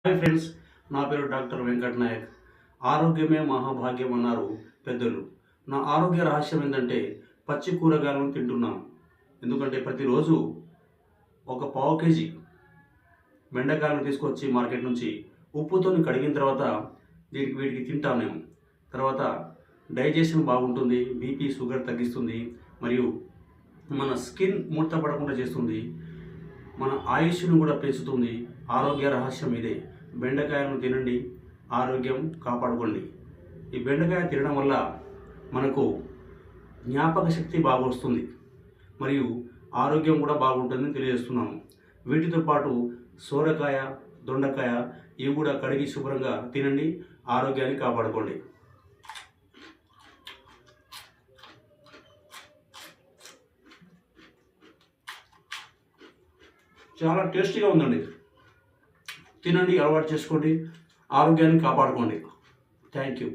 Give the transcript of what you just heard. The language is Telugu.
హాయ్ ఫ్రెండ్స్, నా పేరు డాక్టర్ వెంకట్ నాయక్. ఆరోగ్యమే మహాభాగ్యం అన్నారు పెద్దలు. నా ఆరోగ్య రహస్యం ఏంటంటే పచ్చి కూరగాయలను తింటున్నాను. ఎందుకంటే ప్రతిరోజు ఒక పావు కేజీ బెండకాయలను తీసుకొచ్చి మార్కెట్ నుంచి ఉప్పుతో కడిగిన తర్వాత వీటికి తింటాను నేను. తర్వాత డైజెషన్ బాగుంటుంది, బీపీ షుగర్ తగ్గిస్తుంది, మరియు మన స్కిన్ ముడత పడకుండా చేస్తుంది, మన ఆయుష్ను కూడా పెంచుతుంది. ఆరోగ్య రహస్యం ఇదే. బెండకాయలను తినండి, ఆరోగ్యం కాపాడుకోండి. ఈ బెండకాయ తినడం వల్ల మనకు జ్ఞాపక శక్తి బాగా వస్తుంది, మరియు ఆరోగ్యం కూడా బాగుంటుందని తెలియజేస్తున్నాము. వీటితో పాటు సోరకాయ, దొండకాయ ఇవి కూడా కడిగి శుభ్రంగా తినండి, ఆరోగ్యాన్ని కాపాడుకోండి. చాలా టేస్టీగా ఉందండి. తినండి, అలవాటు చేసుకోండి, ఆరోగ్యాన్ని కాపాడుకోండి. Thank you.